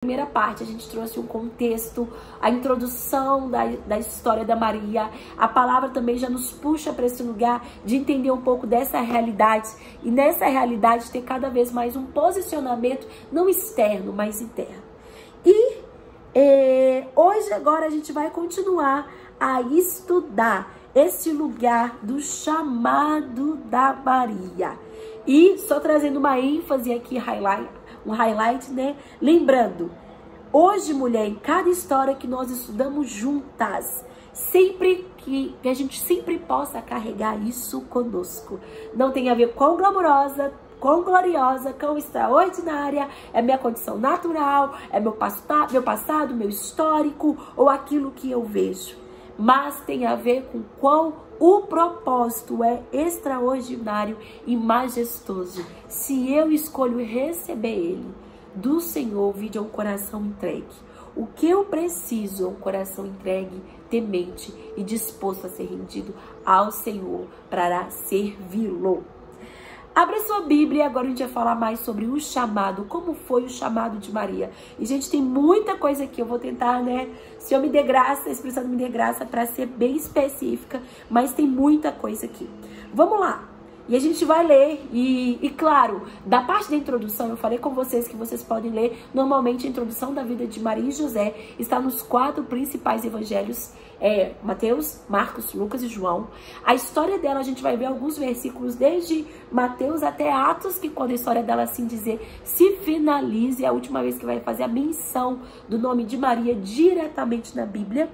Primeira parte, a gente trouxe um contexto, a introdução da história da Maria. A palavra também já nos puxa para esse lugar de entender um pouco dessa realidade. E nessa realidade ter cada vez mais um posicionamento, não externo, mas interno. E hoje, agora, a gente vai continuar a estudar esse lugar do chamado da Maria. E só trazendo uma ênfase aqui, um highlight, né? Lembrando, hoje, mulher, em cada história que nós estudamos juntas, sempre que a gente sempre possa carregar isso conosco. Não tem a ver com glamurosa, com gloriosa, com extraordinária, é minha condição natural, é meu passado, meu histórico, ou aquilo que eu vejo. Mas tem a ver com qual o propósito é extraordinário e majestoso. Se eu escolho receber ele do Senhor, vide um coração entregue. O que eu preciso é um coração entregue, temente e disposto a ser rendido ao Senhor para servi-lo. Abre sua Bíblia, agora a gente vai falar mais sobre o chamado, como foi o chamado de Maria. E, gente, tem muita coisa aqui, eu vou tentar, né? Se eu me der graça, a expressão me der graça para ser bem específica, mas tem muita coisa aqui. Vamos lá. E a gente vai ler, e claro, da parte da introdução, eu falei com vocês que vocês podem ler, normalmente a introdução da vida de Maria e José está nos 4 principais evangelhos, Mateus, Marcos, Lucas e João. A história dela, a gente vai ver alguns versículos, desde Mateus até Atos, que quando a história dela, assim dizer, se finalize, é a última vez que vai fazer a menção do nome de Maria diretamente na Bíblia.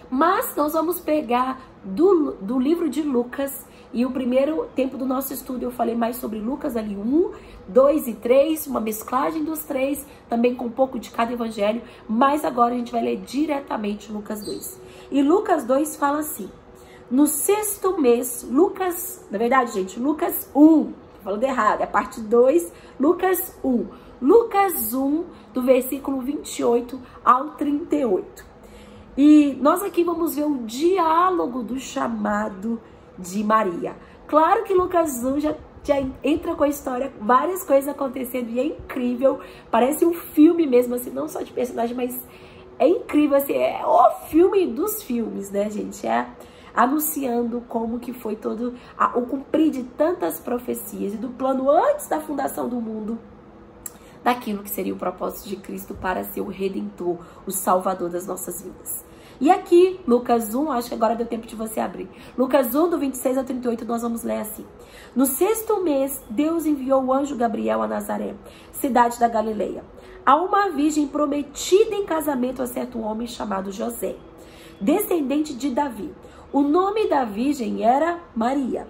Mas nós vamos pegar do livro de Lucas. E o primeiro tempo do nosso estudo eu falei mais sobre Lucas ali 1, 2 e 3, uma mesclagem dos 3, também com um pouco de cada evangelho, mas agora a gente vai ler diretamente Lucas 2. E Lucas 2 fala assim: no 6º mês, na verdade, gente, Lucas 1, tô falando errado, é a parte 2, Lucas 1. Lucas 1, do versículo 28 ao 38. E nós aqui vamos ver o diálogo do chamado de Maria. Claro que Lucas 1 já entra com a história, várias coisas acontecendo e é incrível, parece um filme mesmo, assim, não só de personagem, mas é incrível, assim, é o filme dos filmes, né, gente? Anunciando como que foi todo o cumprir de tantas profecias e do plano antes da fundação do mundo, daquilo que seria o propósito de Cristo para ser o Redentor, o Salvador das nossas vidas. E aqui, Lucas 1, acho que agora deu tempo de você abrir. Lucas 1, do 26 ao 38, nós vamos ler assim. No 6º mês, Deus enviou o anjo Gabriel a Nazaré, cidade da Galileia, a uma virgem prometida em casamento a certo homem chamado José, descendente de Davi. O nome da virgem era Maria.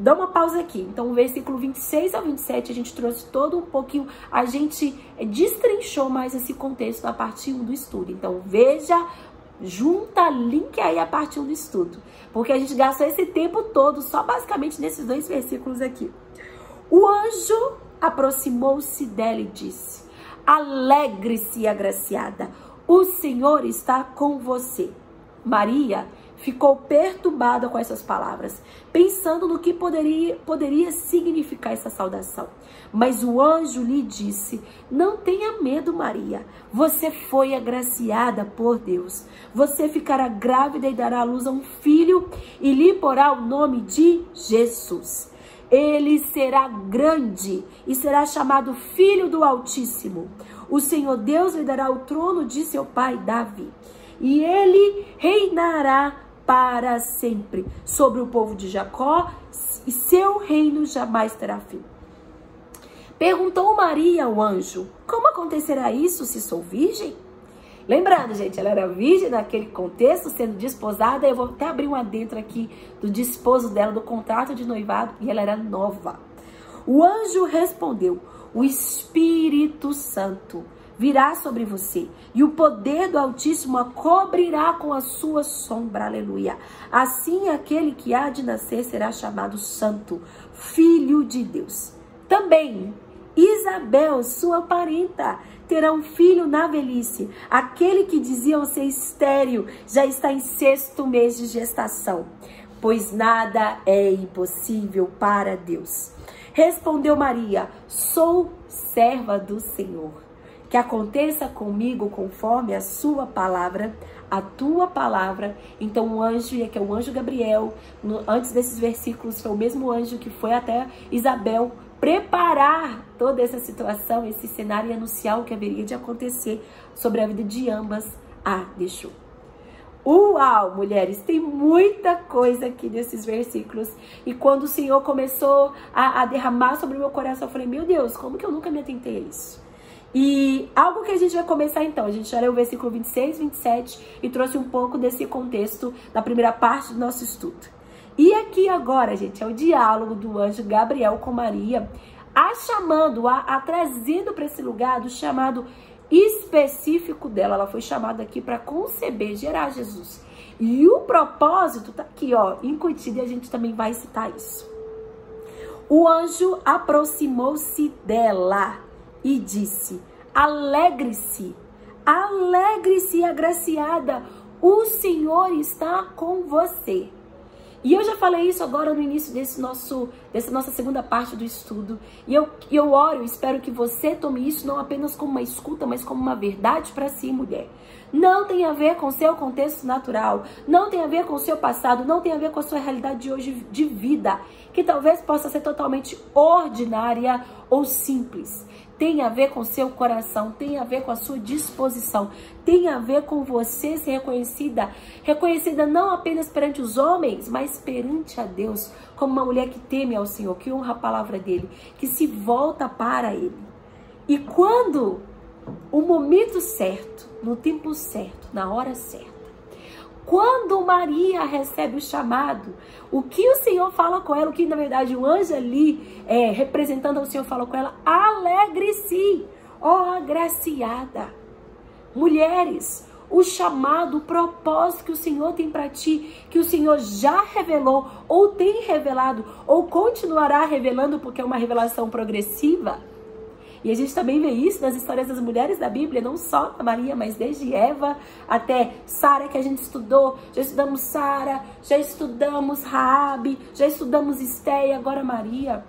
Dá uma pausa aqui. Então, o versículo 26 ao 27, a gente trouxe todo um pouquinho, a gente destrinchou mais esse contexto na parte 1 do estudo. Então, veja, junta, link aí a parte 1 do estudo. Porque a gente gastou esse tempo todo só basicamente nesses 2 versículos aqui. O anjo aproximou-se dela e disse: alegre-se, agraciada, o Senhor está com você. Maria ficou perturbada com essas palavras, pensando no que poderia significar essa saudação. Mas o anjo lhe disse: não tenha medo, Maria. Você foi agraciada por Deus. Você ficará grávida e dará à luz a um filho e lhe porá o nome de Jesus. Ele será grande e será chamado Filho do Altíssimo. O Senhor Deus lhe dará o trono de seu pai Davi. E ele reinará para sempre sobre o povo de Jacó, e seu reino jamais terá fim. Perguntou Maria ao anjo: como acontecerá isso se sou virgem? Lembrando, gente, ela era virgem naquele contexto, sendo desposada. Eu vou até abrir um adentro aqui do desposo dela, do contrato de noivado, e ela era nova. O anjo respondeu: o Espírito Santo virá sobre você, e o poder do Altíssimo a cobrirá com a sua sombra. Aleluia. Assim, aquele que há de nascer será chamado Santo, Filho de Deus. Também Isabel, sua parenta, terá um filho na velhice. Aquele que diziam ser estéril já está em 6º mês de gestação, pois nada é impossível para Deus. Respondeu Maria: sou serva do Senhor. que aconteça comigo conforme a sua palavra, a tua palavra. Então o anjo, que é o anjo Gabriel, antes desses versículos, foi o mesmo anjo que foi até Isabel preparar toda essa situação, esse cenário, e anunciar o que haveria de acontecer sobre a vida de ambas. Deixou. Uau, mulheres, tem muita coisa aqui nesses versículos. E quando o Senhor começou a derramar sobre o meu coração, eu falei, meu Deus, como que eu nunca me atentei a isso? E algo que a gente vai começar então, a gente já leu o versículo 26, 27 e trouxe um pouco desse contexto da primeira parte do nosso estudo. E aqui agora, gente, é o diálogo do anjo Gabriel com Maria, a trazendo para esse lugar do chamado específico dela. Ela foi chamada aqui para conceber, gerar Jesus. E o propósito tá aqui, ó, incutido, e a gente também vai citar isso. O anjo aproximou-se dela e disse: alegre-se, alegre-se, agraciada, o Senhor está com você. E eu já falei isso agora no início dessa nossa segunda parte do estudo. E eu oro, eu espero que você tome isso não apenas como uma escuta, mas como uma verdade para si, mulher. Não tem a ver com o seu contexto natural, não tem a ver com o seu passado, não tem a ver com a sua realidade de hoje de vida, que talvez possa ser totalmente ordinária ou simples. Tem a ver com o seu coração, tem a ver com a sua disposição, tem a ver com você ser reconhecida não apenas perante os homens, mas perante a Deus, como uma mulher que teme ao Senhor, que honra a palavra dele, que se volta para ele. E quando o momento certo, no tempo certo, na hora certa, quando Maria recebe o chamado, o que o Senhor fala com ela, o que na verdade o anjo ali, representando ao Senhor, fala com ela: alegre-se, ó agraciada. Mulheres, o chamado, o propósito que o Senhor tem para ti, que o Senhor já revelou, ou tem revelado, ou continuará revelando, porque é uma revelação progressiva. E a gente também vê isso nas histórias das mulheres da Bíblia, não só da Maria, mas desde Eva até Sara, que a gente estudou. Já estudamos Sara, já estudamos Raabe, já estudamos Esté, agora Maria.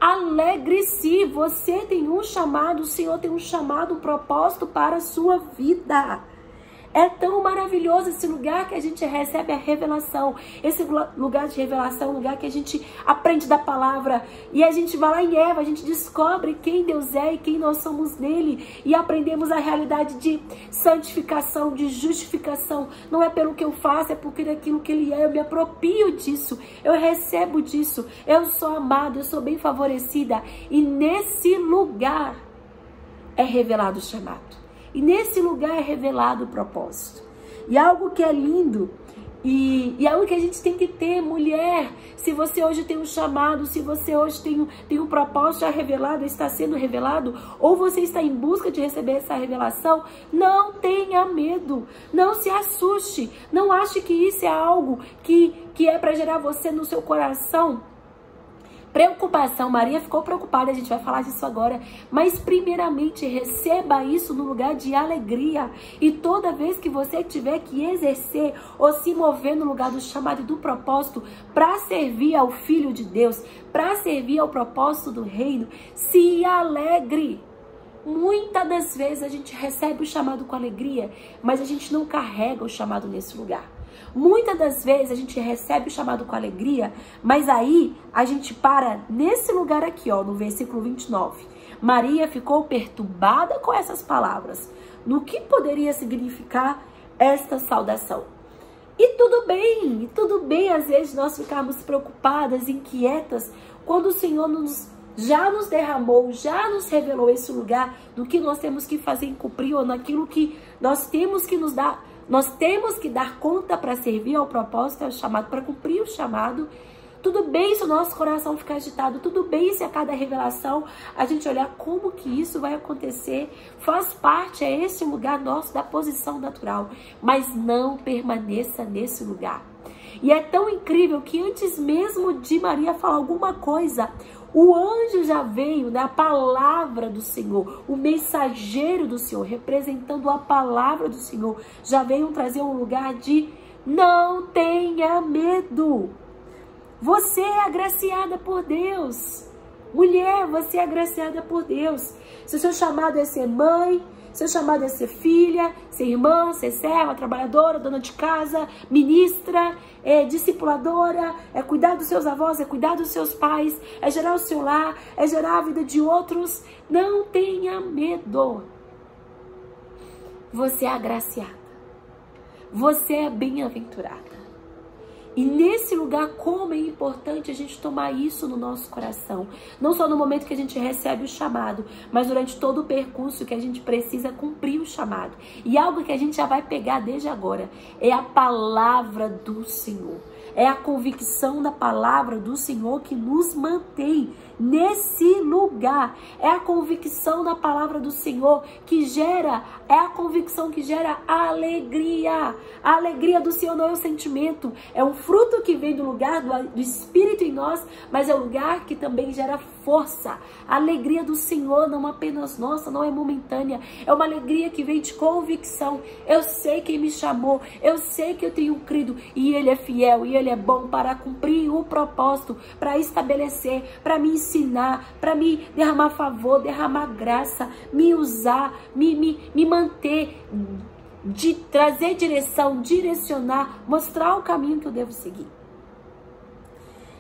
Alegre-se, você tem um chamado, o Senhor tem um chamado, um propósito para a sua vida. É tão maravilhoso esse lugar que a gente recebe a revelação. Esse lugar de revelação, lugar que a gente aprende da palavra. E a gente vai lá em Eva, a gente descobre quem Deus é e quem nós somos nele. E aprendemos a realidade de santificação, de justificação. Não é pelo que eu faço, é porque daquilo que ele é. Eu me aproprio disso, eu recebo disso. Eu sou amada, eu sou bem favorecida. E nesse lugar é revelado o chamado. E nesse lugar é revelado o propósito. E algo que é lindo, e algo que a gente tem que ter, mulher, se você hoje tem um chamado, se você hoje tem um propósito já revelado, está sendo revelado, ou você está em busca de receber essa revelação, não tenha medo, não se assuste, não ache que isso é algo que é para gerar você no seu coração preocupação. Maria ficou preocupada, a gente vai falar disso agora, mas primeiramente receba isso no lugar de alegria. E toda vez que você tiver que exercer ou se mover no lugar do chamado e do propósito para servir ao Filho de Deus, para servir ao propósito do reino, se alegre. Muitas das vezes a gente recebe o chamado com alegria, mas a gente não carrega o chamado nesse lugar. Muitas das vezes a gente recebe o chamado com alegria, mas aí a gente para nesse lugar aqui, ó, no versículo 29. Maria ficou perturbada com essas palavras. No que poderia significar esta saudação? E tudo bem às vezes nós ficarmos preocupadas, inquietas, quando o Senhor já nos derramou, já nos revelou esse lugar do que nós temos que fazer em cumprir, ou naquilo que nós temos que nos dar. Nós temos que dar conta para servir ao propósito, ao chamado, para cumprir o chamado. Tudo bem se o nosso coração ficar agitado, tudo bem se a cada revelação a gente olhar como que isso vai acontecer. Faz parte, é esse lugar nosso da posição natural, mas não permaneça nesse lugar. E é tão incrível que antes mesmo de Maria falar alguma coisa, o anjo já veio, né, a palavra do Senhor, o mensageiro do Senhor, representando a palavra do Senhor, já veio trazer um lugar de não tenha medo. Você é agraciada por Deus. Mulher, você é agraciada por Deus. Se o seu chamado é ser mãe, seu chamado é ser filha, ser irmã, ser serva, trabalhadora, dona de casa, ministra, discipuladora, é cuidar dos seus avós, é cuidar dos seus pais, é gerar o seu lar, é gerar a vida de outros. Não tenha medo. Você é agraciada. Você é bem-aventurada. E nesse lugar, como é importante a gente tomar isso no nosso coração. Não só no momento que a gente recebe o chamado, mas durante todo o percurso que a gente precisa cumprir o chamado. E algo que a gente já vai pegar desde agora é a palavra do Senhor. É a convicção da palavra do Senhor que nos mantém nesse lugar. É a convicção da palavra do Senhor que gera, é a convicção que gera alegria. A alegria do Senhor não é um sentimento, é um fruto que vem do lugar do Espírito em nós, mas é um lugar que também gera força. A alegria do Senhor não apenas nossa, não é momentânea, é uma alegria que vem de convicção. Eu sei quem me chamou, eu sei que eu tenho crido e Ele é fiel e Ele é bom para cumprir o propósito, para estabelecer, para me ensinar, para me derramar favor, derramar graça, me usar, me manter, de trazer direção, direcionar, mostrar o caminho que eu devo seguir.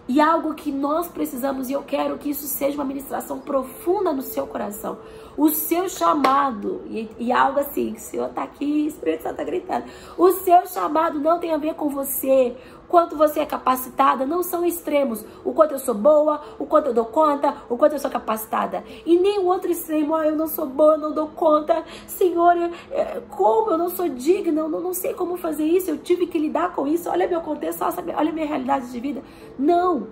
E algo que nós precisamos, e eu quero que isso seja uma ministração profunda no seu coração. O seu chamado, e algo assim, o Senhor está aqui, o Espírito Santo está gritando. O seu chamado não tem a ver com você, quanto você é capacitada, não são extremos. O quanto eu sou boa, o quanto eu dou conta, o quanto eu sou capacitada. E nem o outro extremo, eu não sou boa, eu não dou conta. Senhor, como eu não sou digna, eu não sei como fazer isso, eu tive que lidar com isso. Olha meu contexto, olha minha realidade de vida. Não,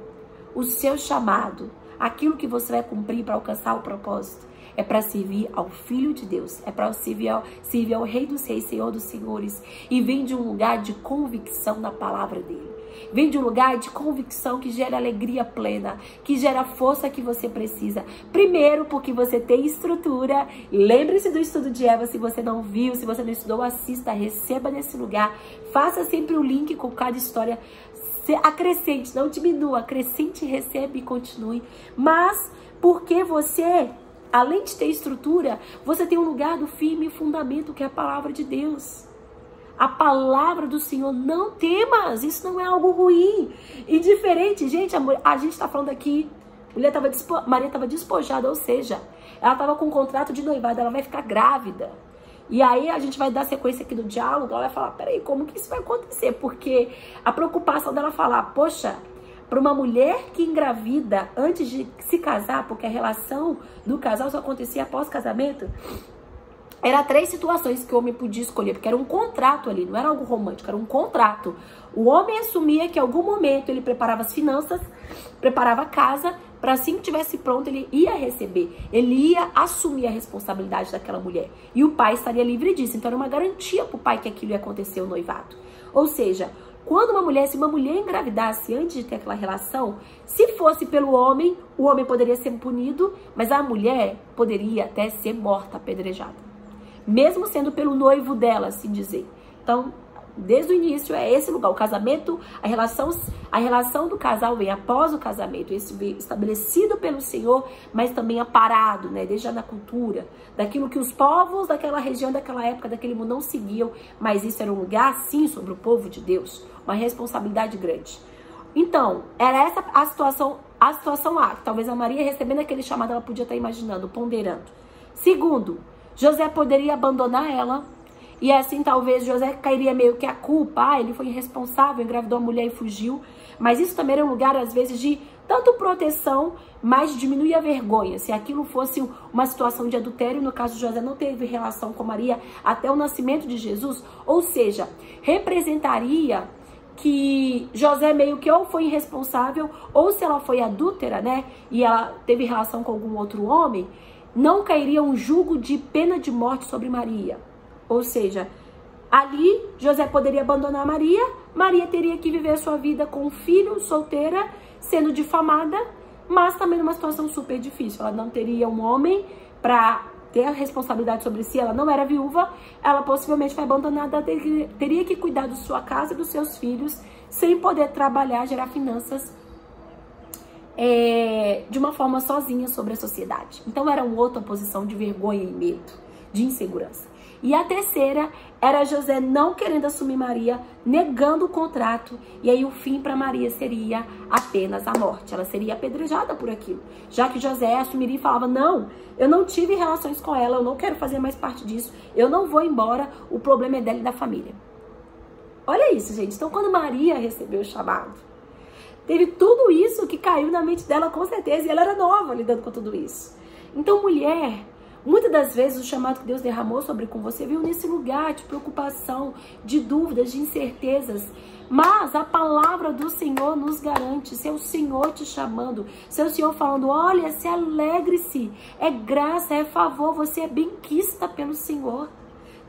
o seu chamado, aquilo que você vai cumprir para alcançar o propósito, é para servir ao Filho de Deus, é para servir ao Rei dos Reis, Senhor dos Senhores, e vem de um lugar de convicção na palavra dele. Vem de um lugar de convicção que gera alegria plena, que gera a força que você precisa. Primeiro, porque você tem estrutura. Lembre-se do estudo de Eva, se você não viu, se você não estudou, assista, receba nesse lugar. Faça sempre o link com cada história. Acrescente, não diminua, acrescente, receba e continue. Mas porque você, além de ter estrutura, você tem um lugar do firme fundamento que é a palavra de Deus. A palavra do Senhor, não temas, isso não é algo ruim. E diferente, gente, a gente está falando aqui, Maria estava despojada, ou seja, ela estava com um contrato de noivado, ela vai ficar grávida. E aí a gente vai dar sequência aqui do diálogo, ela vai falar, peraí, como que isso vai acontecer? Porque a preocupação dela falar, poxa, para uma mulher que engravida antes de se casar, porque a relação do casal só acontecia após o casamento, era 3 situações que o homem podia escolher, porque era um contrato ali, não era algo romântico, era um contrato. O homem assumia que em algum momento ele preparava as finanças, preparava a casa, para assim que estivesse pronto ele ia receber, ele ia assumir a responsabilidade daquela mulher. E o pai estaria livre disso, então era uma garantia para o pai que aquilo ia acontecer, o noivado. Ou seja, quando se uma mulher engravidasse antes de ter aquela relação, se fosse pelo homem, o homem poderia ser punido, mas a mulher poderia até ser morta, apedrejada. Mesmo sendo pelo noivo dela, assim dizer. Então, desde o início é esse lugar. O casamento, a relação do casal vem após o casamento. Isso vem estabelecido pelo Senhor, mas também aparado, né? Desde já na cultura, daquilo que os povos daquela região, daquela época, daquele mundo não seguiam. Mas isso era um lugar, sim, sobre o povo de Deus. Uma responsabilidade grande. Então, era essa a situação A, que talvez a Maria, recebendo aquele chamado, ela podia estar imaginando, ponderando. Segundo, José poderia abandonar ela, e assim talvez José cairia meio que a culpa, ele foi irresponsável, engravidou a mulher e fugiu, mas isso também era um lugar às vezes de tanto proteção, mas de diminuir a vergonha, se aquilo fosse uma situação de adultério, no caso José não teve relação com Maria até o nascimento de Jesus, ou seja, representaria que José meio que ou foi irresponsável, ou se ela foi adúltera, né, e ela teve relação com algum outro homem, não cairia um jugo de pena de morte sobre Maria. Ou seja, ali José poderia abandonar Maria, Maria teria que viver a sua vida com um filho, solteira, sendo difamada, mas também numa situação super difícil. Ela não teria um homem para ter a responsabilidade sobre si, ela não era viúva, ela possivelmente foi abandonada, teria que cuidar da sua casa e dos seus filhos, sem poder trabalhar, gerar finanças. de uma forma sozinha sobre a sociedade. Então era uma outra posição de vergonha e medo, de insegurança. E a terceira era José não querendo assumir Maria, negando o contrato, e aí o fim para Maria seria apenas a morte. Ela seria apedrejada por aquilo, já que José assumiria e falava: não, eu não tive relações com ela, eu não quero fazer mais parte disso, eu não vou embora, o problema é dela e da família. Olha isso, gente. Então, quando Maria recebeu o chamado, teve tudo isso que caiu na mente dela, com certeza, e ela era nova lidando com tudo isso. Então, mulher, muitas das vezes o chamado que Deus derramou sobre com você veio nesse lugar de preocupação, de dúvidas, de incertezas. Mas a palavra do Senhor nos garante, se é o Senhor te chamando, se é o Senhor falando: olha, se alegre-se, é graça, é favor, você é benquista pelo Senhor.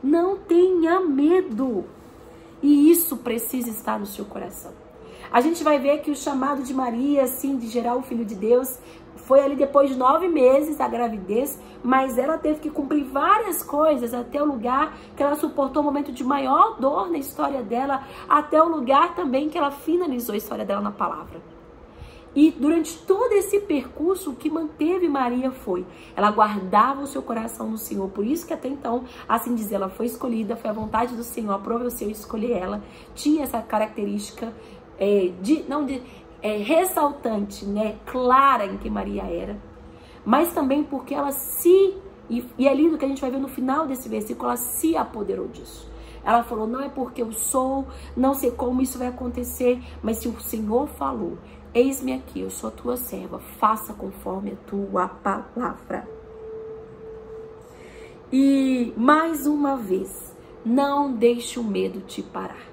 Não tenha medo. E isso precisa estar no seu coração. A gente vai ver que o chamado de Maria, assim, de gerar o Filho de Deus, foi ali depois de 9 meses da gravidez, mas ela teve que cumprir várias coisas até o lugar que ela suportou o momento de maior dor na história dela, até o lugar também que ela finalizou a história dela na palavra. E durante todo esse percurso, o que manteve Maria foi: ela guardava o seu coração no Senhor. Por isso que até então, assim dizer, ela foi escolhida, foi a vontade do Senhor, aprove o Senhor escolher ela. Tinha essa característica ressaltante, né, clara em que Maria era, mas também porque ela e é lindo que a gente vai ver no final desse versículo, ela se apoderou disso. Ela falou: não é porque eu sou, não sei como isso vai acontecer, mas se o Senhor falou, eis-me aqui, eu sou a tua serva, faça conforme a tua palavra. E mais uma vez, não deixe o medo te parar.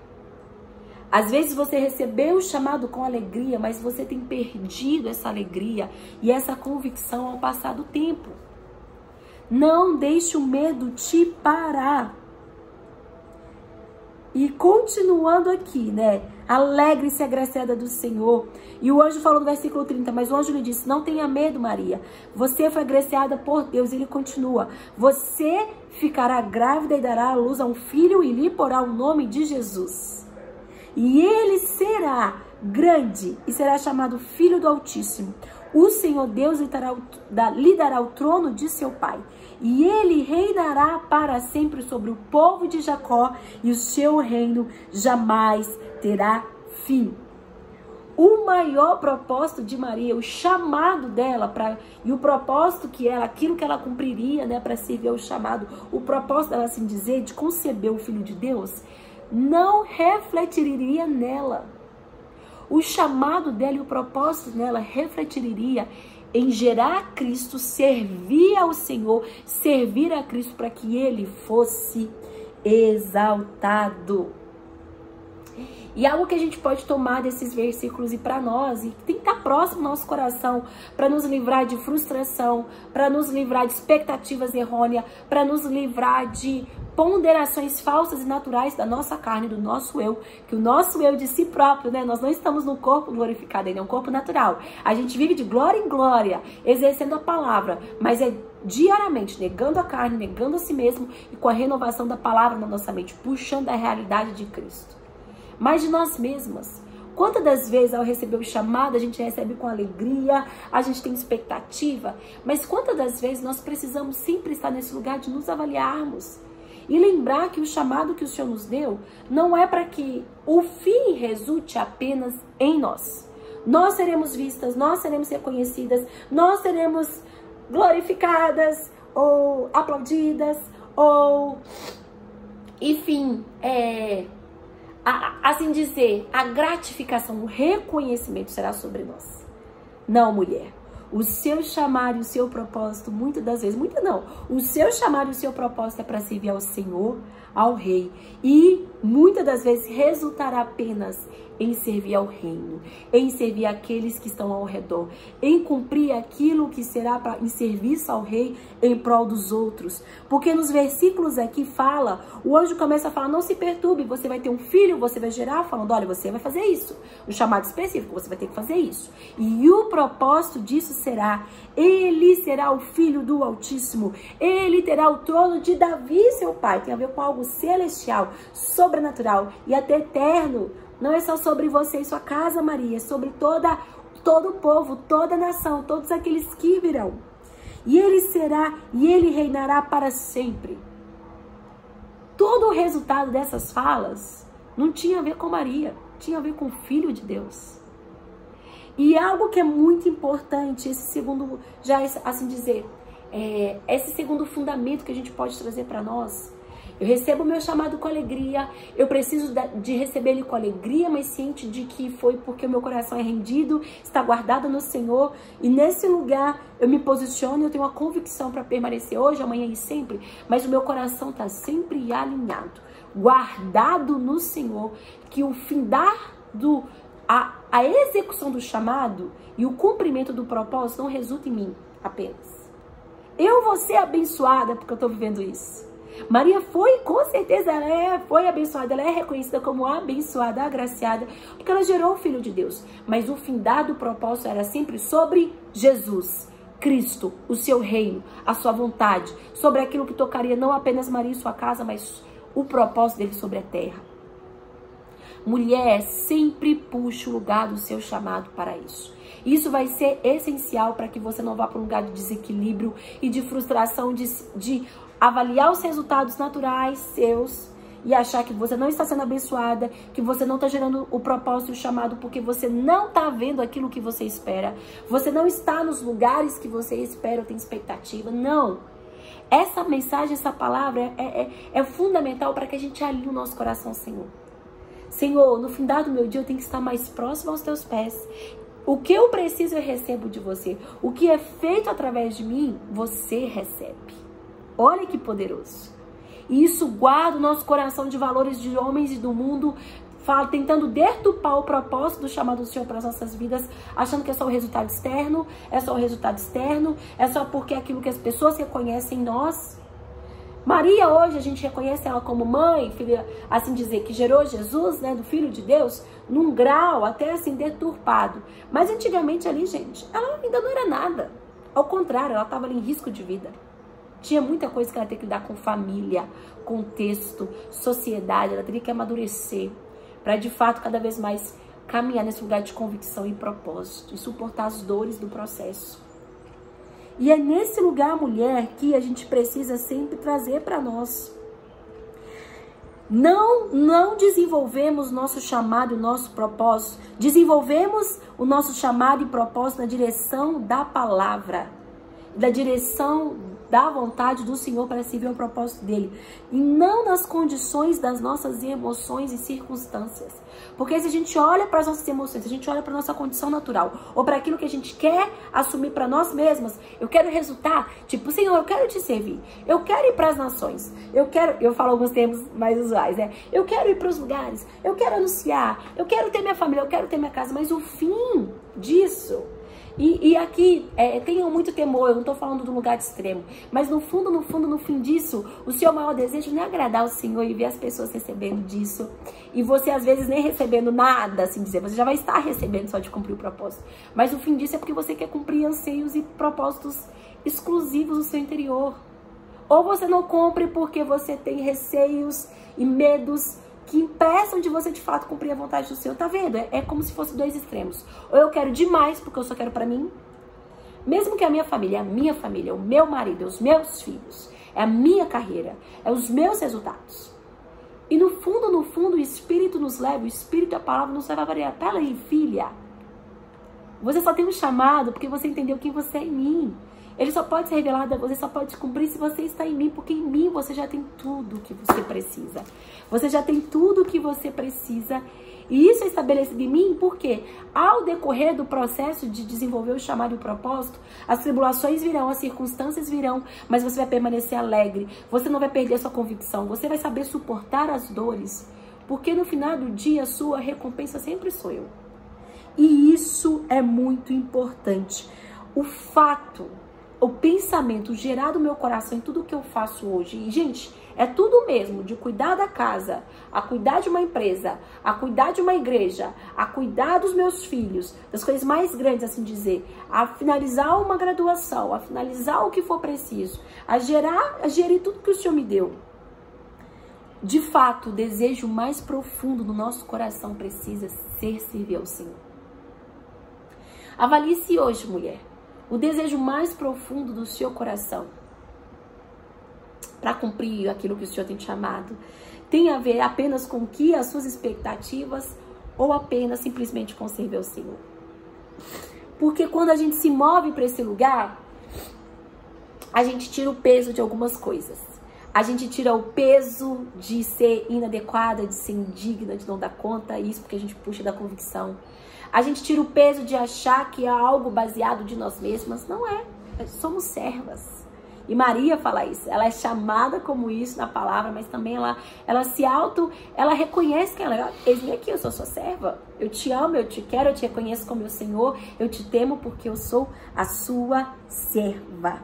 Às vezes você recebeu o chamado com alegria, mas você tem perdido essa alegria e essa convicção ao passar do tempo. Não deixe o medo te parar. E continuando aqui, né? Alegre-se, agraciada do Senhor. E o anjo falou no versículo 30, mas o anjo lhe disse: não tenha medo, Maria. Você foi agraciada por Deus. E ele continua: você ficará grávida e dará à luz a um filho e lhe porá o nome de Jesus. E ele será grande e será chamado Filho do Altíssimo. O Senhor Deus lhe dará o trono de seu pai. E ele reinará para sempre sobre o povo de Jacó, e o seu reino jamais terá fim. O maior propósito de Maria, o chamado dela e o propósito que ela, aquilo que ela cumpriria, né, para servir ao chamado, o propósito dela, assim dizer, de conceber o Filho de Deus, não refletiria nela. O chamado dela e o propósito nela refletiria em gerar Cristo, servir ao Senhor, servir a Cristo para que ele fosse exaltado. E algo que a gente pode tomar desses versículos e para nós, e tem que estar próximo do nosso coração, para nos livrar de frustração, para nos livrar de expectativas errôneas, para nos livrar de ponderações falsas e naturais da nossa carne, do nosso eu, que o nosso eu de si próprio, né? Nós não estamos no corpo glorificado, ainda é um corpo natural. A gente vive de glória em glória, exercendo a palavra, mas é diariamente negando a carne, negando a si mesmo e com a renovação da palavra na nossa mente, puxando a realidade de Cristo. Mas de nós mesmas. Quantas das vezes ao receber o chamado, a gente recebe com alegria, a gente tem expectativa, mas quantas das vezes nós precisamos sempre estar nesse lugar de nos avaliarmos e lembrar que o chamado que o Senhor nos deu não é para que o fim resulte apenas em nós. Nós seremos vistas, nós seremos reconhecidas, nós seremos glorificadas ou aplaudidas ou, enfim, assim dizer, a gratificação, o reconhecimento será sobre nós. Não, mulher. O seu chamado e o seu propósito, muitas das vezes, muitas não, o seu chamado e o seu propósito é para servir ao Senhor, ao Rei. E muitas das vezes resultará apenas em servir ao reino, em servir aqueles que estão ao redor, em cumprir aquilo que será em serviço ao rei em prol dos outros. Porque nos versículos aqui fala, o anjo começa a falar: não se perturbe, você vai ter um filho, você vai gerar, falando: olha, você vai fazer isso, um chamado específico, você vai ter que fazer isso. E o propósito disso será: ele será o Filho do Altíssimo, ele terá o trono de Davi, seu pai. Tem a ver com algo celestial, sobrenatural e até eterno. Não é só sobre você e sua casa, Maria, é sobre todo o povo, toda a nação, todos aqueles que virão. E ele reinará para sempre. Todo o resultado dessas falas não tinha a ver com Maria, tinha a ver com o Filho de Deus. E algo que é muito importante, esse segundo, já assim dizer, esse segundo fundamento que a gente pode trazer para nós. Eu recebo o meu chamado com alegria, eu preciso de receber ele com alegria, mas ciente de que foi porque o meu coração é rendido, está guardado no Senhor, e nesse lugar eu me posiciono, eu tenho uma convicção para permanecer hoje, amanhã e sempre, mas o meu coração está sempre alinhado, guardado no Senhor, que o findar a execução do chamado e o cumprimento do propósito não resulta em mim apenas. Eu vou ser abençoada porque eu estou vivendo isso. Maria foi, com certeza, foi abençoada, ela é reconhecida como abençoada, agraciada, porque ela gerou o Filho de Deus. Mas o findar do propósito era sempre sobre Jesus, Cristo, o seu reino, a sua vontade, sobre aquilo que tocaria não apenas Maria e sua casa, mas o propósito dele sobre a terra. Mulher sempre puxa o lugar do seu chamado para isso. Isso vai ser essencial para que você não vá para um lugar de desequilíbrio e de frustração, de avaliar os resultados naturais seus e achar que você não está sendo abençoada, que você não está gerando o propósito e o chamado porque você não está vendo aquilo que você espera. Você não está nos lugares que você espera ou tem expectativa. Não. Essa mensagem, essa palavra é fundamental para que a gente alinhe o nosso coração ao Senhor. Senhor, no findar do meu dia eu tenho que estar mais próximo aos teus pés. O que eu preciso eu recebo de você. O que é feito através de mim, você recebe. Olha que poderoso. E isso guarda o nosso coração de valores de homens e do mundo, tentando deturpar o propósito do chamado do Senhor para as nossas vidas, achando que é só o resultado externo, é só porque é aquilo que as pessoas reconhecem em nós. Maria hoje a gente reconhece ela como mãe, filha, assim dizer, que gerou Jesus, né, do Filho de Deus, num grau até assim deturpado. Mas antigamente ali, gente, ela ainda não era nada. Ao contrário, ela estava ali em risco de vida. Tinha muita coisa que ela teria que lidar com família, contexto, sociedade. Ela teria que amadurecer para, de fato, cada vez mais caminhar nesse lugar de convicção e propósito e suportar as dores do processo. E é nesse lugar, mulher, que a gente precisa sempre trazer para nós. Não desenvolvemos nosso chamado e nosso propósito. Desenvolvemos o nosso chamado e propósito na direção da palavra, da direção da vontade do Senhor para servir ao propósito dele. E não nas condições das nossas emoções e circunstâncias. Porque se a gente olha para as nossas emoções, se a gente olha para a nossa condição natural, ou para aquilo que a gente quer assumir para nós mesmas, eu quero resultar, tipo, Senhor, eu quero te servir, eu quero ir para as nações, eu falo alguns termos mais usuais, né? Eu quero ir para os lugares, eu quero anunciar, eu quero ter minha família, eu quero ter minha casa, mas o fim disso... E aqui, tenham muito temor, eu não estou falando do lugar de extremo, mas no fundo, no fim disso, o seu maior desejo não é agradar o Senhor e ver as pessoas recebendo disso, e você às vezes nem recebendo nada, assim dizer, você já vai estar recebendo só de cumprir o propósito, mas o fim disso é porque você quer cumprir anseios e propósitos exclusivos do seu interior, ou você não cumpre porque você tem receios e medos que impeçam de você de fato cumprir a vontade do Senhor. Tá vendo? É como se fosse dois extremos. Ou eu quero demais porque eu só quero pra mim, mesmo que a minha família, o meu marido, os meus filhos, é a minha carreira, é os meus resultados. E no fundo, o Espírito nos leva, o Espírito e a palavra nos leva a variar. Pera aí, filha, você só tem um chamado porque você entendeu quem você é em mim. Ele só pode ser revelado a você, só pode cumprir se você está em mim, porque em mim você já tem tudo o que você precisa. Você já tem tudo o que você precisa. E isso é estabelecido em mim porque, ao decorrer do processo de desenvolver o chamado e o propósito, as tribulações virão, as circunstâncias virão, mas você vai permanecer alegre, você não vai perder a sua convicção, você vai saber suportar as dores, porque no final do dia a sua recompensa sempre sou eu. E isso é muito importante. O pensamento gerado no meu coração em tudo que eu faço hoje, e gente, é tudo mesmo, de cuidar da casa, a cuidar de uma empresa, a cuidar de uma igreja, a cuidar dos meus filhos, das coisas mais grandes, assim dizer, a finalizar uma graduação, a finalizar o que for preciso, a gerir tudo que o Senhor me deu. De fato, o desejo mais profundo do nosso coração precisa ser servir ao Senhor. Avalie-se hoje, mulher. O desejo mais profundo do seu coração para cumprir aquilo que o Senhor tem te chamado tem a ver apenas com que as suas expectativas ou apenas simplesmente com servir ao Senhor? Porque quando a gente se move para esse lugar, a gente tira o peso de algumas coisas. A gente tira o peso de ser inadequada, de ser indigna, de não dar conta, isso porque a gente puxa da convicção. A gente tira o peso de achar que é algo baseado de nós mesmas. Não é. Somos servas. E Maria fala isso. Ela é chamada como isso na palavra, mas também ela reconhece que ela, eis-me aqui, eu sou sua serva. Eu te amo, eu te quero, eu te reconheço como meu Senhor. Eu te temo porque eu sou a sua serva.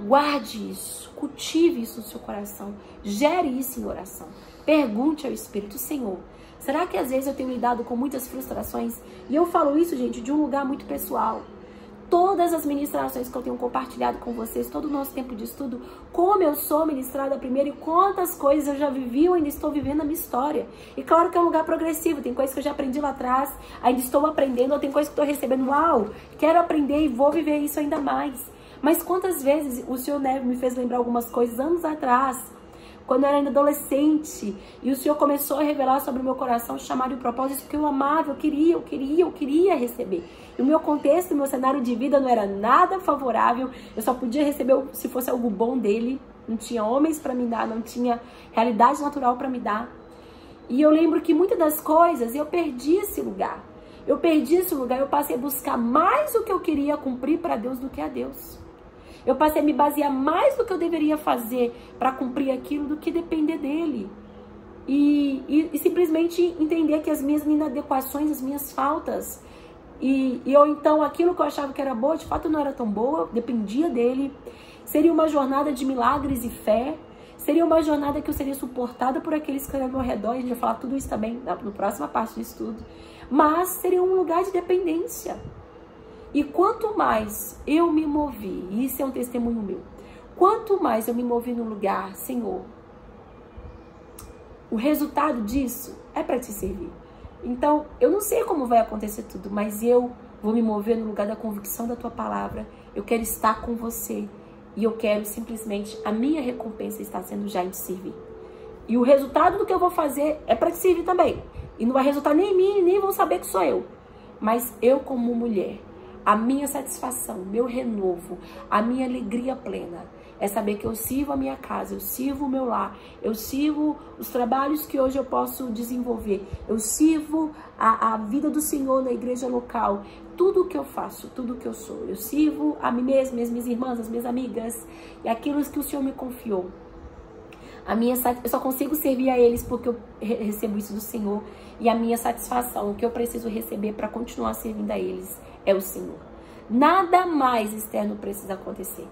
Guarde isso, cultive isso no seu coração, gere isso em oração. Pergunte ao Espírito: Senhor, será que às vezes eu tenho lidado com muitas frustrações? E eu falo isso, gente, de um lugar muito pessoal. Todas as ministrações que eu tenho compartilhado com vocês, todo o nosso tempo de estudo, como eu sou ministrada primeiro e quantas coisas eu já vivi ou ainda estou vivendo na minha história. E claro que é um lugar progressivo, tem coisas que eu já aprendi lá atrás, ainda estou aprendendo, ou tem coisas que estou recebendo, uau, quero aprender e vou viver isso ainda mais. Mas quantas vezes o Senhor me fez lembrar algumas coisas anos atrás, quando eu era ainda adolescente, e o Senhor começou a revelar sobre o meu coração, chamado e propósito, porque eu amava, eu queria receber. E o meu contexto, o meu cenário de vida não era nada favorável, eu só podia receber se fosse algo bom dele, não tinha homens para me dar, não tinha realidade natural para me dar. E eu lembro que muitas das coisas eu perdi esse lugar. Eu passei a buscar mais o que eu queria cumprir para Deus do que a Deus. Eu passei a me basear mais no que eu deveria fazer para cumprir aquilo do que depender dele. E simplesmente entender que as minhas inadequações, as minhas faltas, ou então aquilo que eu achava que era boa, de fato não era tão boa, dependia dele. Seria uma jornada de milagres e fé. Seria uma jornada que eu seria suportada por aqueles que estão ao meu redor. A gente vai falar tudo isso também na próxima parte do estudo. Mas seria um lugar de dependência. E quanto mais eu me movi, e isso é um testemunho meu, quanto mais eu me movi no lugar, Senhor, o resultado disso é para te servir. Então, eu não sei como vai acontecer tudo, mas eu vou me mover no lugar da convicção da tua palavra. Eu quero estar com você e eu quero simplesmente, a minha recompensa está sendo já em te servir. E o resultado do que eu vou fazer é para te servir também. E não vai resultar nem em mim, nem vão saber que sou eu. Mas eu como mulher, a minha satisfação, meu renovo, a minha alegria plena é saber que eu sirvo a minha casa, eu sirvo o meu lar, eu sirvo os trabalhos que hoje eu posso desenvolver, eu sirvo a vida do Senhor na igreja local, tudo o que eu faço, tudo o que eu sou, eu sirvo a mim mesma, as minhas irmãs, as minhas amigas e aquilo que o Senhor me confiou. Eu só consigo servir a eles porque eu recebo isso do Senhor e a minha satisfação, o que eu preciso receber para continuar servindo a eles é o Senhor. Nada mais externo precisa acontecer,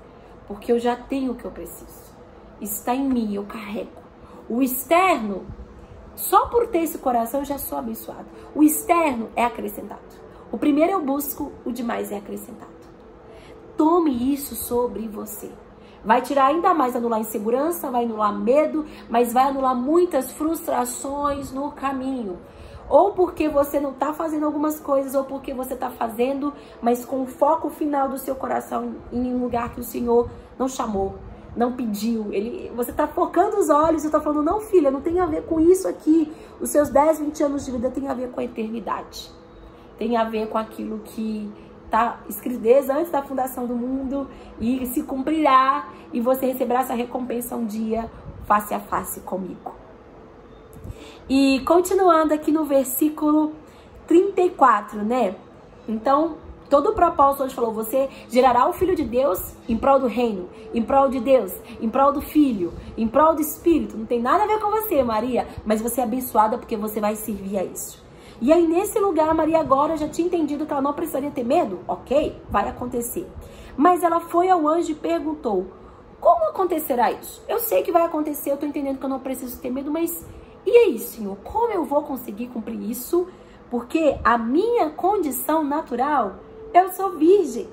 porque eu já tenho o que eu preciso. Está em mim, eu carrego. O externo, só por ter esse coração eu já sou abençoado. O externo é acrescentado. O primeiro eu busco, o demais é acrescentado. Tome isso sobre você. Vai tirar ainda mais, anular insegurança, vai anular medo, mas vai anular muitas frustrações no caminho. Ou porque você não está fazendo algumas coisas, ou porque você está fazendo, mas com o foco final do seu coração em um lugar que o Senhor não chamou, não pediu. Você está focando os olhos e está falando, não filha, não tem a ver com isso aqui. Os seus 10, 20 anos de vida tem a ver com a eternidade. Tem a ver com aquilo que está escrito desde antes da fundação do mundo e se cumprirá e você receberá essa recompensa um dia face a face comigo. E continuando aqui no versículo 34, né? Então, todo o propósito hoje falou, você gerará o Filho de Deus em prol do reino, em prol de Deus, em prol do Filho, em prol do Espírito. Não tem nada a ver com você, Maria, mas você é abençoada porque você vai servir a isso. E aí, nesse lugar, Maria agora já tinha entendido que ela não precisaria ter medo. Ok, vai acontecer. Mas ela foi ao anjo e perguntou, como acontecerá isso? Eu sei que vai acontecer, eu tô entendendo que eu não preciso ter medo, mas... E aí, Senhor, como eu vou conseguir cumprir isso? Porque a minha condição natural, eu sou virgem.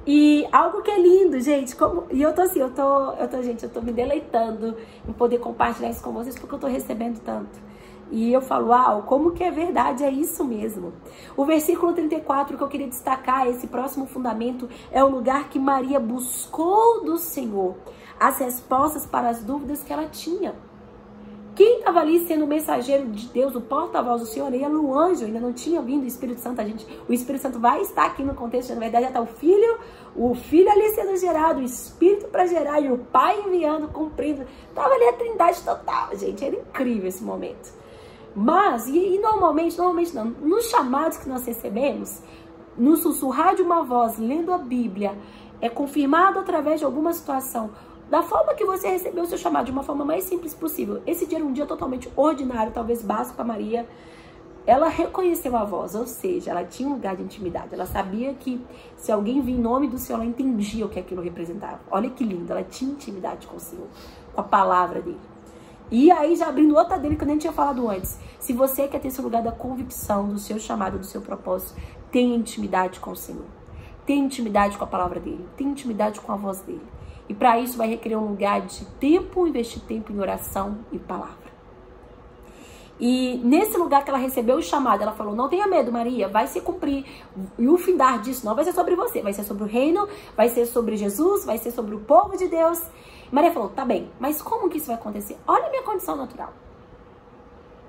E algo que é lindo, gente, e eu tô assim, eu tô me deleitando em poder compartilhar isso com vocês, porque eu tô recebendo tanto. E eu falo, uau, como que é verdade, é isso mesmo. O versículo 34 que eu queria destacar, esse próximo fundamento, é o lugar que Maria buscou do Senhor as respostas para as dúvidas que ela tinha. Quem estava ali sendo o mensageiro de Deus, o porta-voz do Senhor, era o anjo, ainda não tinha vindo o Espírito Santo. O Espírito Santo vai estar aqui no contexto, na verdade já está o filho ali sendo gerado, o Espírito para gerar e o Pai enviando, cumprindo. Estava ali a trindade total, gente, era incrível esse momento. Mas, e normalmente não, nos chamados que nós recebemos, no sussurrar de uma voz, lendo a Bíblia, é confirmado através de alguma situação, da forma que você recebeu o seu chamado, de uma forma mais simples possível. Esse dia era um dia totalmente ordinário, talvez básico para Maria. Ela reconheceu a voz, ou seja, ela tinha um lugar de intimidade. Ela sabia que se alguém vinha em nome do Senhor, ela entendia o que aquilo representava. Olha que lindo, ela tinha intimidade com o Senhor, com a palavra dele. E aí, já abrindo outra dele que eu nem tinha falado antes. Se você quer ter esse lugar da convicção, do seu chamado, do seu propósito, tenha intimidade com o Senhor. Tenha intimidade com a palavra dele. Tenha intimidade com a voz dele. E para isso vai requerer um lugar de tempo, investir tempo em oração e palavra. E nesse lugar que ela recebeu o chamado, ela falou, não tenha medo, Maria, vai se cumprir. E o findar disso não vai ser sobre você, vai ser sobre o reino, vai ser sobre Jesus, vai ser sobre o povo de Deus. E Maria falou, tá bem, mas como que isso vai acontecer? Olha a minha condição natural.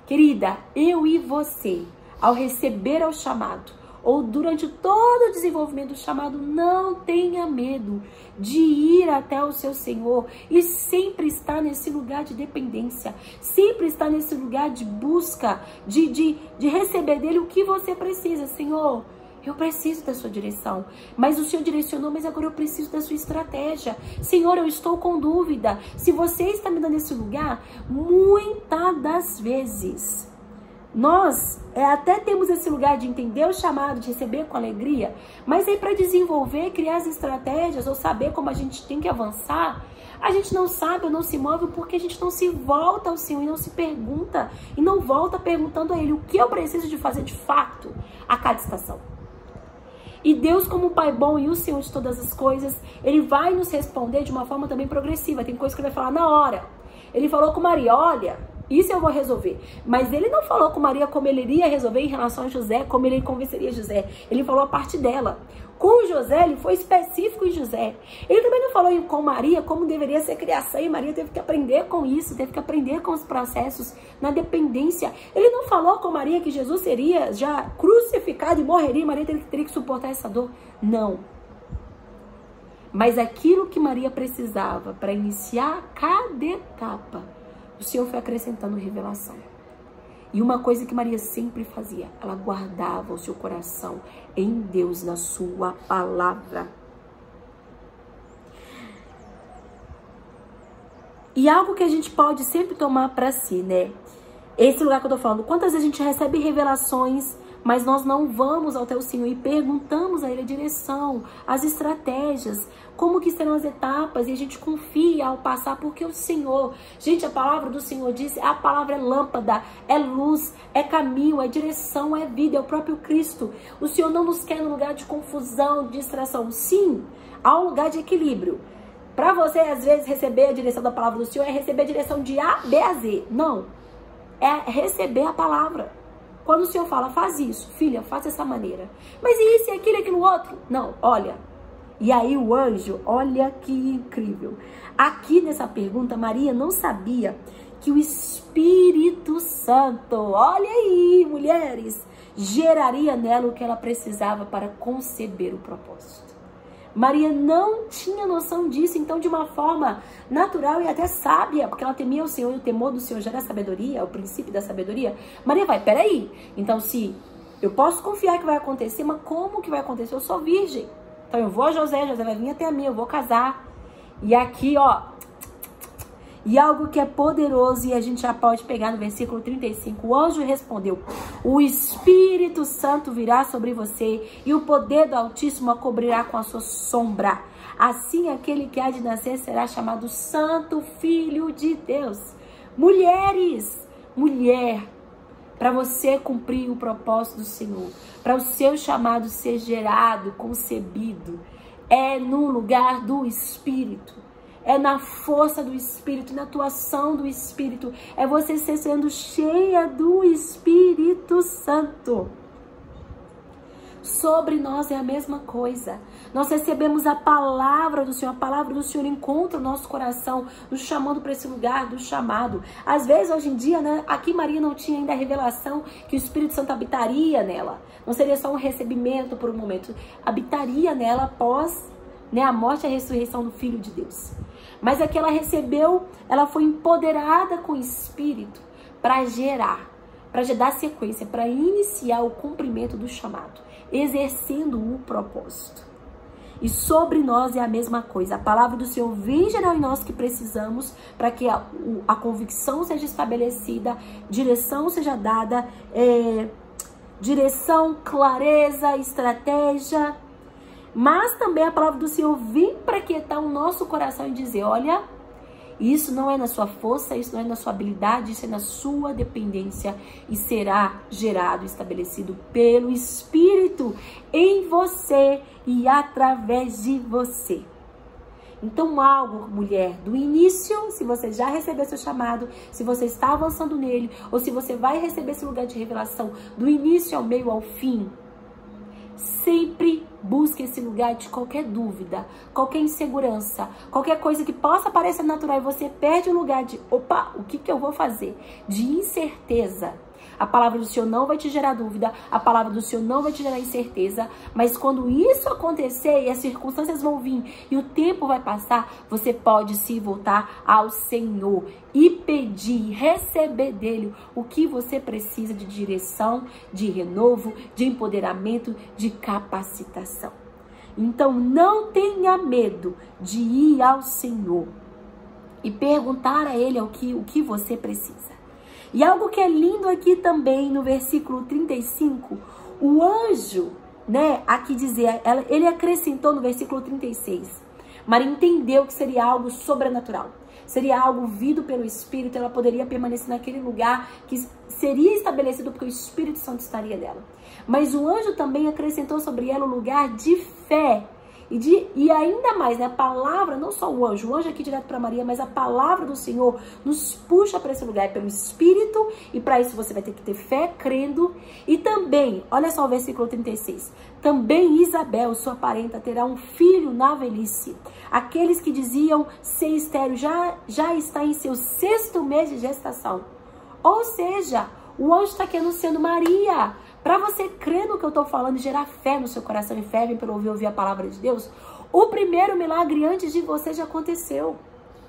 Querida, eu e você, ao receber o chamado, ou durante todo o desenvolvimento do chamado, não tenha medo de ir até o seu Senhor e sempre estar nesse lugar de dependência, sempre estar nesse lugar de busca, de receber dele o que você precisa. Senhor, eu preciso da sua direção, mas o Senhor direcionou, mas agora eu preciso da sua estratégia. Senhor, eu estou com dúvida. Se você está me dando esse lugar, muitas das vezes nós até temos esse lugar de entender o chamado, de receber com alegria, mas aí para desenvolver, criar as estratégias ou saber como a gente tem que avançar, a gente não sabe ou não se move porque a gente não se volta ao Senhor e não se pergunta, e não volta perguntando a Ele o que eu preciso de fazer de fato a cada estação. E Deus, como o Pai bom e o Senhor de todas as coisas, Ele vai nos responder de uma forma também progressiva. Tem coisa que Ele vai falar na hora. Ele falou com Maria, olha, isso eu vou resolver. Mas ele não falou com Maria como ele iria resolver em relação a José, como ele convenceria José. Ele falou a parte dela. Com José, ele foi específico em José. Ele também não falou com Maria como deveria ser criação. E Maria teve que aprender com isso, teve que aprender com os processos na dependência. Ele não falou com Maria que Jesus seria já crucificado e morreria. E Maria teria que suportar essa dor. Não. Mas aquilo que Maria precisava para iniciar cada etapa, o Senhor foi acrescentando revelação. E uma coisa que Maria sempre fazia, ela guardava o seu coração em Deus, na sua palavra. E algo que a gente pode sempre tomar para si, né? Esse lugar que eu tô falando, quantas vezes a gente recebe revelações, mas nós não vamos até o Senhor e perguntamos a Ele a direção, as estratégias, como que serão as etapas, e a gente confia ao passar, porque o Senhor, gente, a palavra do Senhor diz, a palavra é lâmpada, é luz, é caminho, é direção, é vida, é o próprio Cristo. O Senhor não nos quer no lugar de confusão, de distração. Sim, há um lugar de equilíbrio. Para você, às vezes, receber a direção da palavra do Senhor é receber a direção de A, B a Z. Não, é receber a palavra. Quando o Senhor fala, faz isso, filha, faz dessa maneira. Mas e isso, e aquilo, e aquilo outro? Não, olha. E aí o anjo, olha que incrível. Aqui nessa pergunta, Maria não sabia que o Espírito Santo, olha aí, mulheres, geraria nela o que ela precisava para conceber o propósito. Maria não tinha noção disso, então de uma forma natural e até sábia, porque ela temia o Senhor, e o temor do Senhor gera sabedoria, é o princípio da sabedoria. Maria vai, peraí, então se eu posso confiar que vai acontecer, mas como que vai acontecer? Eu sou virgem, então eu vou a José, José vai vir até mim, eu vou casar. E aqui, ó, e algo que é poderoso, e a gente já pode pegar no versículo 35, o anjo respondeu, o Espírito Santo virá sobre você, e o poder do Altíssimo a cobrirá com a sua sombra. Assim, aquele que há de nascer será chamado Santo Filho de Deus. Mulheres, mulher, para você cumprir o propósito do Senhor, para o seu chamado ser gerado, concebido, é no lugar do Espírito. é na força do Espírito, na atuação do Espírito. É você sendo cheia do Espírito Santo. Sobre nós é a mesma coisa. Nós recebemos a palavra do Senhor. A palavra do Senhor encontra o nosso coração, nos chamando para esse lugar do chamado. Às vezes, hoje em dia, né, aqui Maria não tinha ainda a revelação que o Espírito Santo habitaria nela. Não seria só um recebimento por um momento. Habitaria nela após, né, a morte e a ressurreição do Filho de Deus. Mas aqui ela recebeu, ela foi empoderada com o Espírito para gerar, para dar sequência, para iniciar o cumprimento do chamado, exercendo o propósito. E sobre nós é a mesma coisa. A palavra do Senhor vem gerar em nós que precisamos para que a convicção seja estabelecida, direção seja dada, direção, clareza, estratégia. Mas também a palavra do Senhor vem para quietar o nosso coração e dizer, olha, isso não é na sua força, isso não é na sua habilidade, isso é na sua dependência e será gerado, estabelecido pelo Espírito em você e através de você. Então algo, mulher, do início, se você já recebeu seu chamado, se você está avançando nele, ou se você vai receber esse lugar de revelação, do início ao meio ao fim, sempre busque esse lugar de qualquer dúvida, qualquer insegurança, qualquer coisa que possa parecer natural e você perde o lugar de, opa, o que eu vou fazer? De incerteza. A palavra do Senhor não vai te gerar dúvida, a palavra do Senhor não vai te gerar incerteza, mas quando isso acontecer e as circunstâncias vão vir e o tempo vai passar, você pode se voltar ao Senhor e pedir, receber dele o que você precisa de direção, de renovo, de empoderamento, de capacitação. Então não tenha medo de ir ao Senhor e perguntar a ele o que você precisa. E algo que é lindo aqui também, no versículo 35, o anjo, né, aqui dizer, ele acrescentou no versículo 36, Maria entendeu que seria algo sobrenatural, seria algo vindo pelo Espírito, ela poderia permanecer naquele lugar que seria estabelecido porque o Espírito Santo estaria nela. Mas o anjo também acrescentou sobre ela o lugar de fé. E ainda mais, né, a palavra, não só o anjo aqui direto para Maria, mas a palavra do Senhor nos puxa para esse lugar pelo Espírito, e para isso você vai ter que ter fé, crendo. E também, olha só o versículo 36, também Isabel, sua parenta, terá um filho na velhice. Aqueles que diziam ser estéril já está em seu 6º mês de gestação. Ou seja, o anjo está aqui anunciando, Maria, para você crer no que eu estou falando e gerar fé no seu coração, e fé vem pelo ouvir a palavra de Deus, o primeiro milagre antes de você já aconteceu.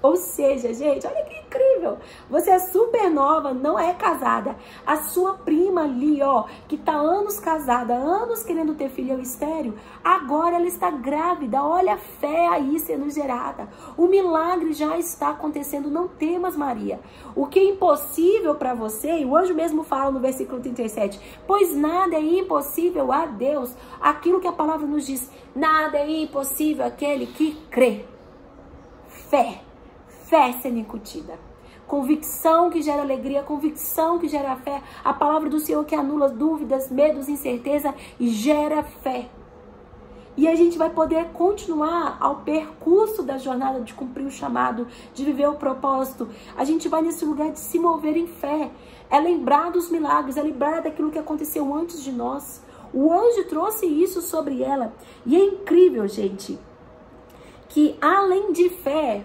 Ou seja, gente, olha que incrível. Você é super nova, não é casada. A sua prima ali, ó, que tá anos casada, anos querendo ter filho estéril, agora ela está grávida. Olha a fé aí sendo gerada. O milagre já está acontecendo. Não temas, Maria. O que é impossível para você, e o anjo mesmo fala no versículo 37, pois nada é impossível a Deus. Aquilo que a palavra nos diz, nada é impossível àquele que crê. Fé. Fé sendo incutida. Convicção que gera alegria, convicção que gera fé. A palavra do Senhor que anula dúvidas, medos, incerteza e gera fé. E a gente vai poder continuar ao percurso da jornada de cumprir o chamado, de viver o propósito. A gente vai nesse lugar de se mover em fé. É lembrar dos milagres, é lembrar daquilo que aconteceu antes de nós. O anjo trouxe isso sobre ela. E é incrível, gente, que além de fé,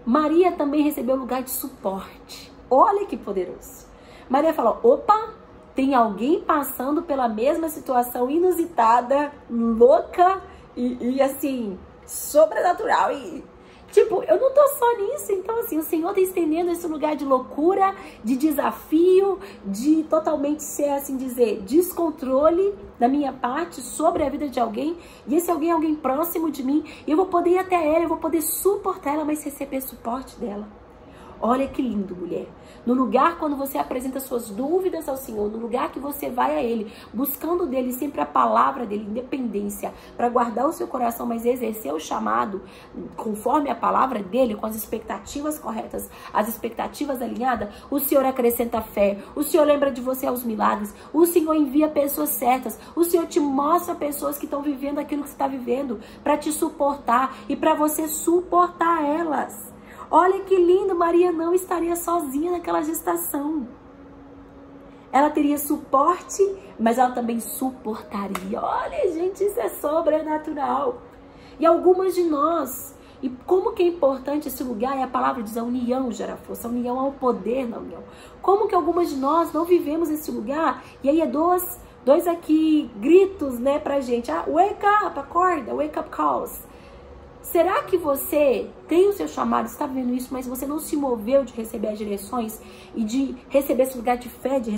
Maria também recebeu lugar de suporte. Olha que poderoso. Maria falou, opa, tem alguém passando pela mesma situação inusitada, louca e assim, sobrenatural. E tipo, eu não tô só nisso. Então assim, o Senhor tá estendendo esse lugar de loucura, de desafio, de totalmente ser, assim dizer, descontrole da minha parte sobre a vida de alguém. E esse alguém é alguém próximo de mim. E eu vou poder ir até ela, eu vou poder suportar ela, mas receber suporte dela. Olha que lindo, mulher. No lugar quando você apresenta suas dúvidas ao Senhor, no lugar que você vai a Ele, buscando dele sempre a palavra dele, independência, para guardar o seu coração, mas exercer o chamado conforme a palavra dele, com as expectativas corretas, as expectativas alinhadas, o Senhor acrescenta fé, o Senhor lembra de você aos milagres, o Senhor envia pessoas certas, o Senhor te mostra pessoas que estão vivendo aquilo que você está vivendo, para te suportar e para você suportar elas. Olha que lindo, Maria não estaria sozinha naquela gestação. Ela teria suporte, mas ela também suportaria. Olha, gente, isso é sobrenatural. E algumas de nós, e como que é importante esse lugar, e a palavra diz, a união gera força, a união é o poder na união. Como que algumas de nós não vivemos esse lugar, e aí é dois aqui gritos, né, pra gente, wake up, acorda, wake up calls. Será que você tem o seu chamado, está vendo isso, mas você não se moveu de receber as direções e de receber esse lugar de fé, de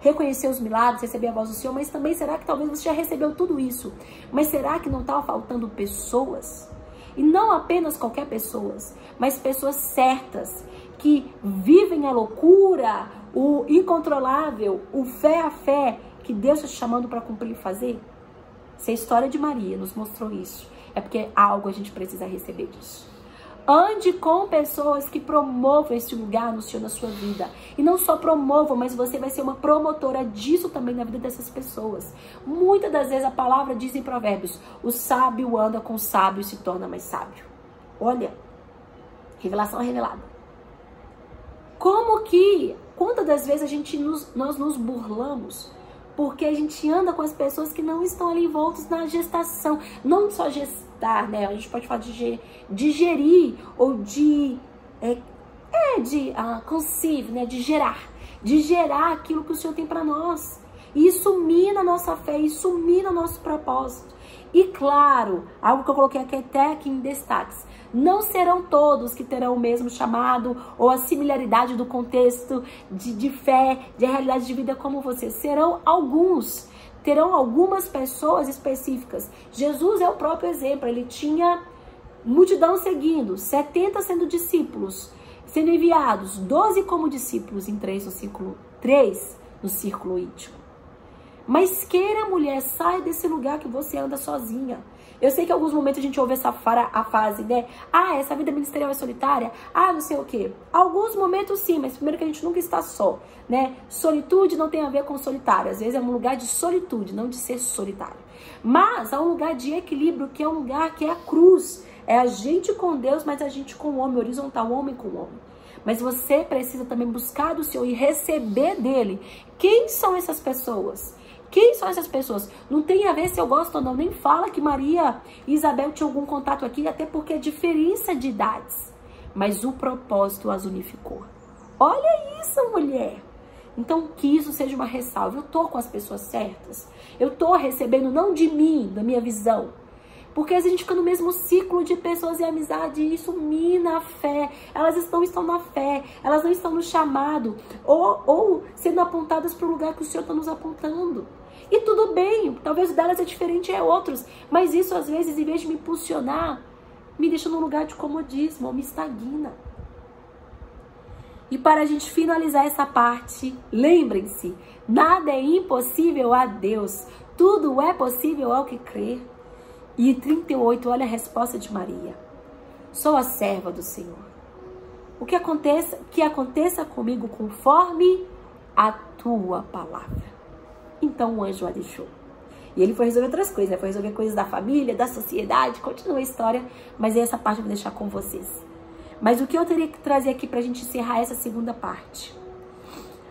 reconhecer os milagres, receber a voz do Senhor, mas também será que talvez você já recebeu tudo isso, mas será que não estava faltando pessoas? E não apenas qualquer pessoas, mas pessoas certas, que vivem a loucura, o incontrolável, o fé a fé, que Deus está te chamando para cumprir e fazer? Se a história de Maria nos mostrou isso, é porque algo a gente precisa receber disso. Ande com pessoas que promovam esse lugar no Senhor, na sua vida. E não só promovam, mas você vai ser uma promotora disso também na vida dessas pessoas. Muitas das vezes a palavra diz em Provérbios, o sábio anda com o sábio e se torna mais sábio. Olha, revelação revelada. Como que, quantas das vezes nós nos burlamos porque a gente anda com as pessoas que não estão ali envoltas na gestação. Não só gestar, né? A gente pode falar de digerir ou de conceive, né? De gerar aquilo que o Senhor tem para nós. E isso mina a nossa fé, isso mina o nosso propósito. E claro, algo que eu coloquei até aqui em destaques, não serão todos que terão o mesmo chamado ou a similaridade do contexto de fé, de realidade de vida como você. Serão alguns, terão algumas pessoas específicas. Jesus é o próprio exemplo, ele tinha multidão seguindo, 70 sendo discípulos, sendo enviados, 12 como discípulos em 3 no círculo íntimo. Mas queira, mulher, sai desse lugar que você anda sozinha. Eu sei que em alguns momentos a gente ouve a frase, né? Essa vida ministerial é solitária. Não sei o quê. Alguns momentos sim, mas primeiro que a gente nunca está só, né? Solitude não tem a ver com solitário. Às vezes é um lugar de solitude, não de ser solitário. Mas há um lugar de equilíbrio, que é um lugar que é a cruz. É a gente com Deus, mas a gente com o homem, horizontal, homem com homem. Mas você precisa também buscar do Senhor e receber dele. Quem são essas pessoas? Quem são essas pessoas? Não tem a ver se eu gosto ou não. Nem fala que Maria e Isabel tinham algum contato aqui, até porque é diferença de idades. Mas o propósito as unificou. Olha isso, mulher. Então, que isso seja uma ressalva. Eu tô com as pessoas certas. Eu tô recebendo não de mim, da minha visão. Porque às vezes a gente fica no mesmo ciclo de pessoas e amizade, e isso mina a fé. Elas estão na fé, elas não estão no chamado, ou sendo apontadas para o lugar que o Senhor está nos apontando. E tudo bem, talvez o delas é diferente, é outros, mas isso às vezes, em vez de me impulsionar, me deixa num lugar de comodismo, ou me estagna. E para a gente finalizar essa parte, lembrem-se, nada é impossível a Deus, tudo é possível ao que crer. E 38, olha a resposta de Maria. Sou a serva do Senhor. Que aconteça comigo conforme a tua palavra. Então o anjo a deixou. E ele foi resolver outras coisas, né? Foi resolver coisas da família, da sociedade, continua a história, mas essa parte eu vou deixar com vocês. Mas o que eu teria que trazer aqui pra gente encerrar essa segunda parte?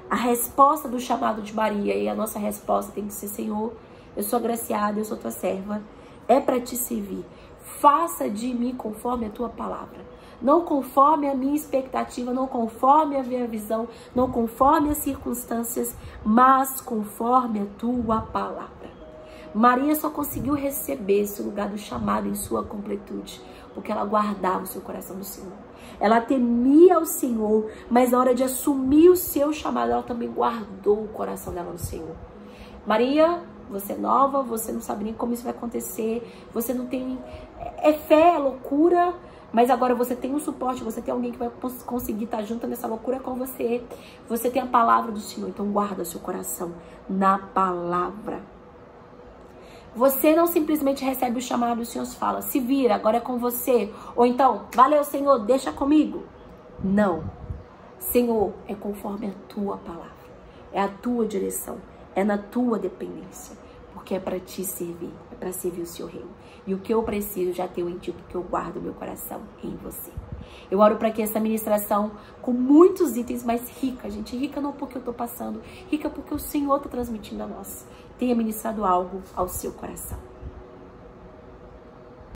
A resposta do chamado de Maria, e a nossa resposta tem que ser: Senhor, eu sou agraciada, eu sou tua serva, é para te servir. Faça de mim conforme a tua palavra. Não conforme a minha expectativa, não conforme a minha visão, não conforme as circunstâncias, mas conforme a tua palavra. Maria só conseguiu receber esse lugar do chamado em sua completude, porque ela guardava o seu coração no Senhor. Ela temia o Senhor, mas na hora de assumir o seu chamado, ela também guardou o coração dela no Senhor. Maria, você é nova, você não sabe nem como isso vai acontecer, você não tem... É fé, é loucura, mas agora você tem um suporte, você tem alguém que vai conseguir estar junto nessa loucura com você. Você tem a palavra do Senhor, então guarda seu coração na palavra. Você não simplesmente recebe o chamado e o Senhor fala: se vira, agora é com você. Ou então, valeu Senhor, deixa comigo. Não. Senhor, é conforme a tua palavra. É a tua direção. É na tua dependência. Porque é para te servir. É para servir o seu reino. E o que eu preciso já tenho em ti, porque eu guardo meu coração em você. Eu oro para que essa ministração, com muitos itens, mas rica, gente, rica não porque eu estou passando, rica porque o Senhor está transmitindo a nós, tenha ministrado algo ao seu coração.